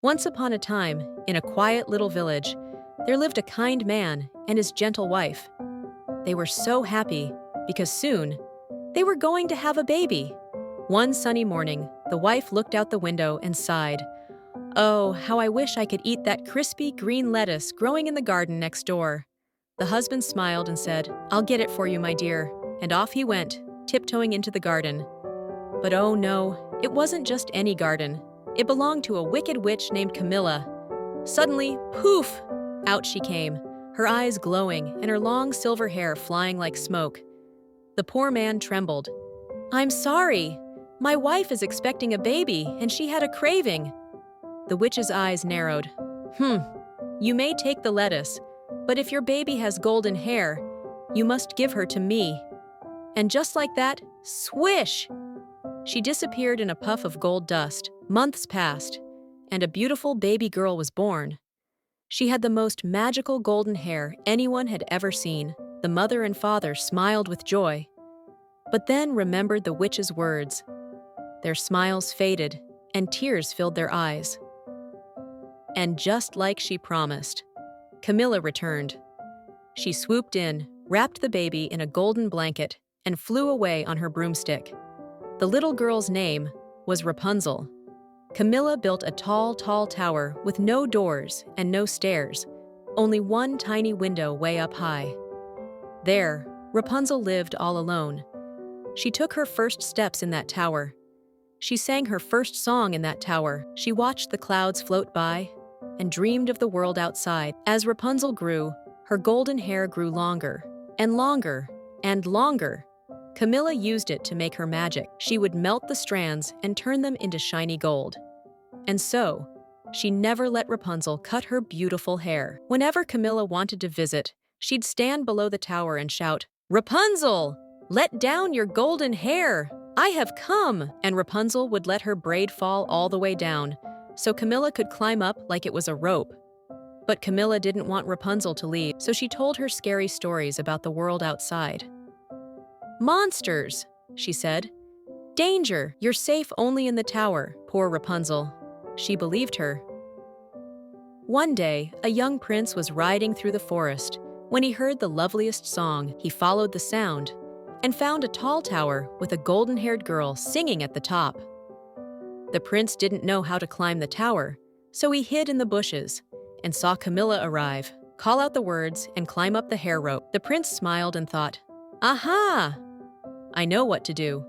Once upon a time, in a quiet little village, there lived a kind man and his gentle wife. They were so happy because soon they were going to have a baby. One sunny morning, the wife looked out the window and sighed, "Oh, how I wish I could eat that crispy green lettuce growing in the garden next door." The husband smiled and said, "I'll get it for you, my dear," and off he went, tiptoeing into the garden. But oh no, it wasn't just any garden. It belonged to a wicked witch named Camila. Suddenly, poof! Out she came, her eyes glowing and her long silver hair flying like smoke. The poor man trembled. "I'm sorry. My wife is expecting a baby and she had a craving." The witch's eyes narrowed. You may take the lettuce, but if your baby has golden hair, you must give her to me." And just like that, swish! She disappeared in a puff of gold dust. Months passed, and a beautiful baby girl was born. She had the most magical golden hair anyone had ever seen. The mother and father smiled with joy, but then remembered the witch's words. Their smiles faded, and tears filled their eyes. And just like she promised, Camilla returned. She swooped in, wrapped the baby in a golden blanket, and flew away on her broomstick. The little girl's name was Rapunzel. Camilla built a tall, tall tower with no doors and no stairs, only one tiny window way up high. There, Rapunzel lived all alone. She took her first steps in that tower. She sang her first song in that tower. She watched the clouds float by and dreamed of the world outside. As Rapunzel grew, her golden hair grew longer and longer and longer. Camilla used it to make her magic. She would melt the strands and turn them into shiny gold. And so, she never let Rapunzel cut her beautiful hair. Whenever Camilla wanted to visit, she'd stand below the tower and shout, "Rapunzel, let down your golden hair! I have come!" And Rapunzel would let her braid fall all the way down, so Camilla could climb up like it was a rope. But Camilla didn't want Rapunzel to leave, so she told her scary stories about the world outside. "Monsters," she said. "Danger, you're safe only in the tower." Poor Rapunzel. She believed her. One day, a young prince was riding through the forest. When he heard the loveliest song, he followed the sound and found a tall tower with a golden-haired girl singing at the top. The prince didn't know how to climb the tower, so he hid in the bushes and saw Camilla arrive, call out the words, and climb up the hair rope. The prince smiled and thought, "Aha! I know what to do."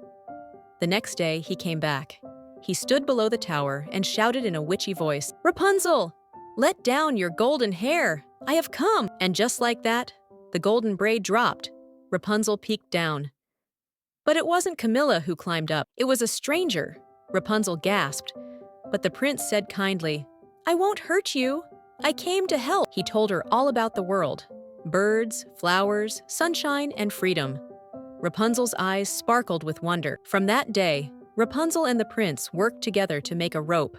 The next day, he came back. He stood below the tower and shouted in a witchy voice, "Rapunzel, let down your golden hair! I have come!" And just like that, the golden braid dropped. Rapunzel peeked down. But it wasn't Camilla who climbed up. It was a stranger. Rapunzel gasped. But the prince said kindly, "I won't hurt you. I came to help." He told her all about the world. Birds, flowers, sunshine, and freedom. Rapunzel's eyes sparkled with wonder. From that day, Rapunzel and the prince worked together to make a rope.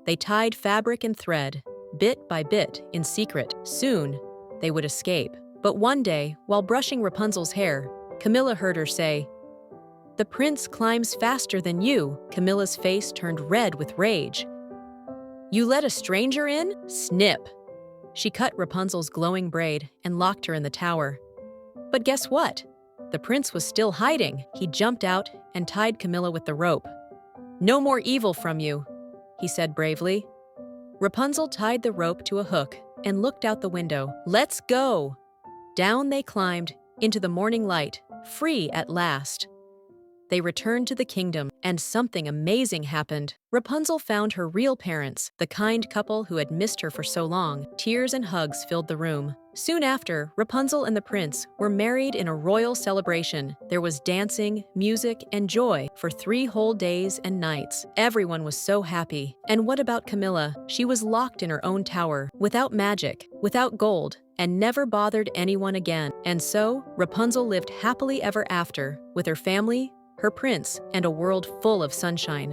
They tied fabric and thread, bit by bit, in secret. Soon, they would escape. But one day, while brushing Rapunzel's hair, Camilla heard her say, "The prince climbs faster than you." Camilla's face turned red with rage. "You let a stranger in?" Snip! She cut Rapunzel's glowing braid and locked her in the tower. But guess what? The prince was still hiding. He jumped out and tied Camilla with the rope. "No more evil from you," he said bravely. Rapunzel tied the rope to a hook and looked out the window. "Let's go!" Down they climbed, into the morning light, free at last. They returned to the kingdom, and something amazing happened. Rapunzel found her real parents, the kind couple who had missed her for so long. Tears and hugs filled the room. Soon after, Rapunzel and the prince were married in a royal celebration. There was dancing, music, and joy for 3 whole days and nights. Everyone was so happy. And what about Camilla? She was locked in her own tower, without magic, without gold, and never bothered anyone again. And so, Rapunzel lived happily ever after, with her family, her prince, and a world full of sunshine.